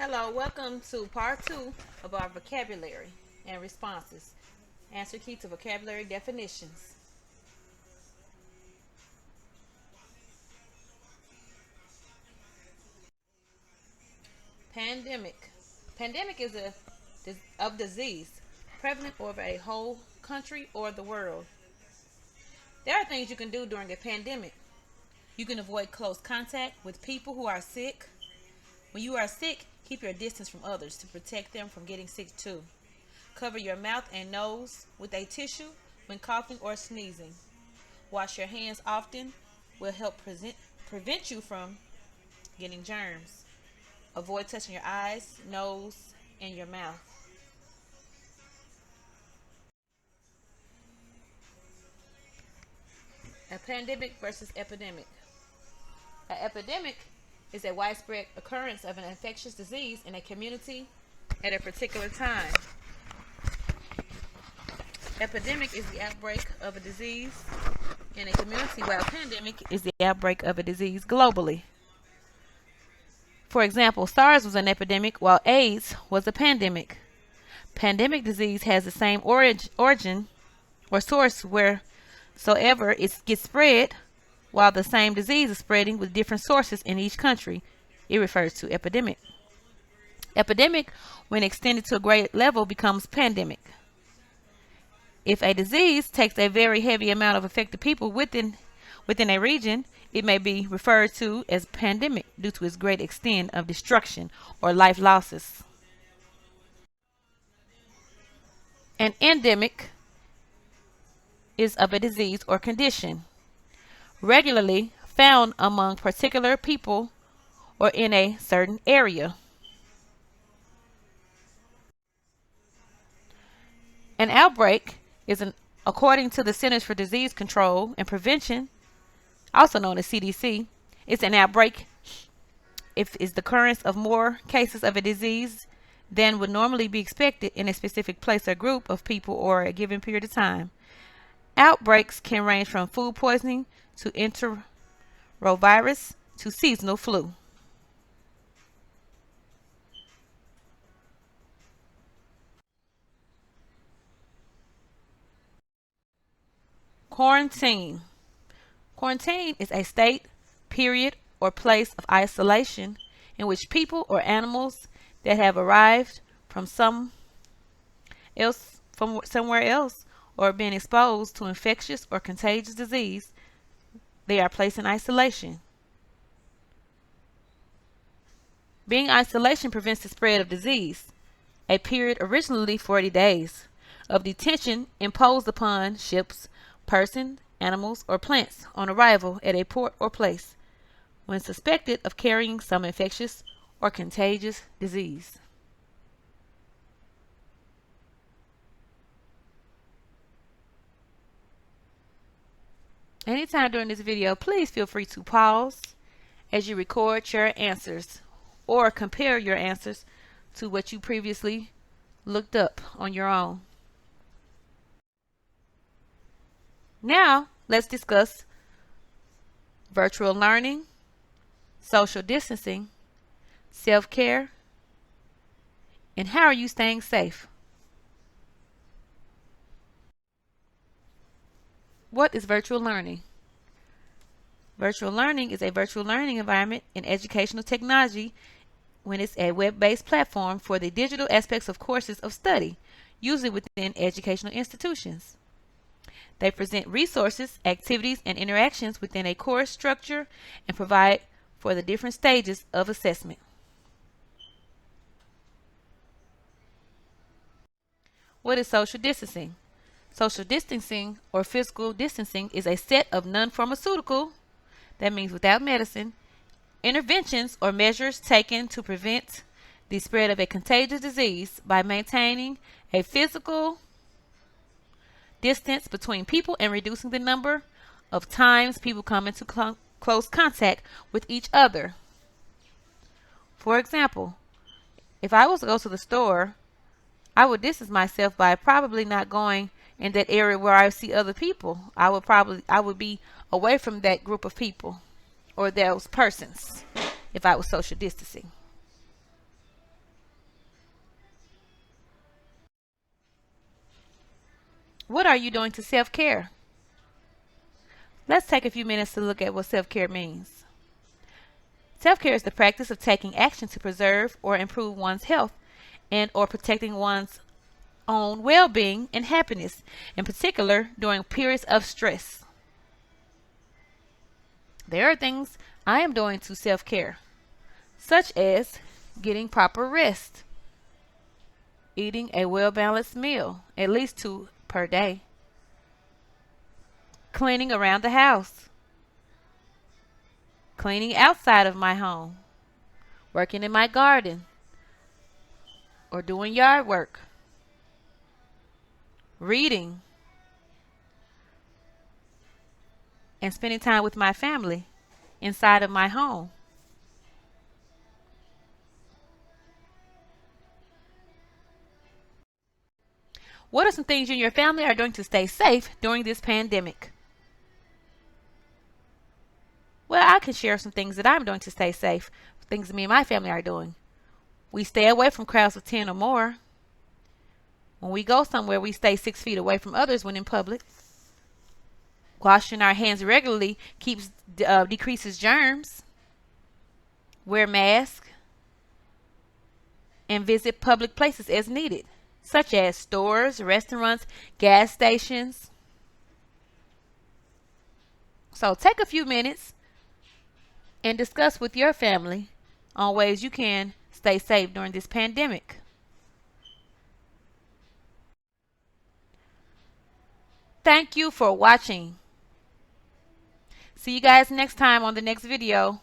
Hello, welcome to part two of our vocabulary and responses. Answer key to vocabulary definitions. Pandemic. Pandemic is a of disease prevalent over a whole country or the world. There are things you can do during a pandemic. You can avoid close contact with people who are sick. When you are sick, keep your distance from others to protect them from getting sick too. Cover your mouth and nose with a tissue when coughing or sneezing. Wash your hands often will help prevent you from getting germs. Avoid touching your eyes, nose, and your mouth. A pandemic versus epidemic. An epidemic is a widespread occurrence of an infectious disease in a community at a particular time. Epidemic is the outbreak of a disease in a community, while pandemic is the outbreak of a disease globally. For example, SARS was an epidemic while AIDS was a pandemic. Pandemic disease has the same origin or source wheresoever it gets spread, while the same disease is spreading with different sources in each country. It refers to epidemic. Epidemic, when extended to a great level, becomes pandemic. If a disease takes a very heavy amount of affected people within a region, it may be referred to as pandemic due to its great extent of destruction or life losses. An endemic is of a disease or condition regularly found among particular people or in a certain area. An outbreak is according to the Centers for Disease Control and Prevention, also known as CDC, it's an outbreak if it's the occurrence of more cases of a disease than would normally be expected in a specific place or group of people or a given period of time. Outbreaks can range from food poisoning to enterovirus to seasonal flu. Quarantine. Quarantine is a state, period, or place of isolation in which people or animals that have arrived from somewhere else or been exposed to infectious or contagious disease, they are placed in isolation. Being in isolation prevents the spread of disease. A period originally 40 days of detention imposed upon ships, persons, animals, or plants on arrival at a port or place when suspected of carrying some infectious or contagious disease. Anytime during this video, please feel free to pause as you record your answers or compare your answers to what you previously looked up on your own. Now, let's discuss virtual learning, social distancing, self-care, and how are you staying safe? What is virtual learning? Virtual learning is a virtual learning environment in educational technology when it's a web-based platform for the digital aspects of courses of study, usually within educational institutions. They present resources, activities, and interactions within a course structure and provide for the different stages of assessment. What is social distancing? Social distancing or physical distancing is a set of non-pharmaceutical, that means without medicine, interventions or measures taken to prevent the spread of a contagious disease by maintaining a physical distance between people and reducing the number of times people come into close contact with each other. For example, if I was to go to the store, I would distance myself by probably not going in that area where I see other people. I would be away from that group of people or those persons if I was social distancing. What are you doing to self-care? Let's take a few minutes to look at what self-care means. Self-care is the practice of taking action to preserve or improve one's health and or protecting one's own well-being and happiness, in particular during periods of stress. There are things I am doing to self-care, such as getting proper rest, eating a well-balanced meal, at least 2 per day, cleaning around the house, cleaning outside of my home, working in my garden, or doing yard work, reading, and spending time with my family inside of my home. What are some things you and your family are doing to stay safe during this pandemic? Well, I can share some things that I'm doing to stay safe, things me and my family are doing. We stay away from crowds of 10 or more. When we go somewhere, we stay 6 feet away from others when in public. Washing our hands regularly decreases germs. Wear masks and visit public places as needed, such as stores, restaurants, gas stations. So take a few minutes and discuss with your family on ways you can stay safe during this pandemic. Thank you for watching. See you guys next time on the next video.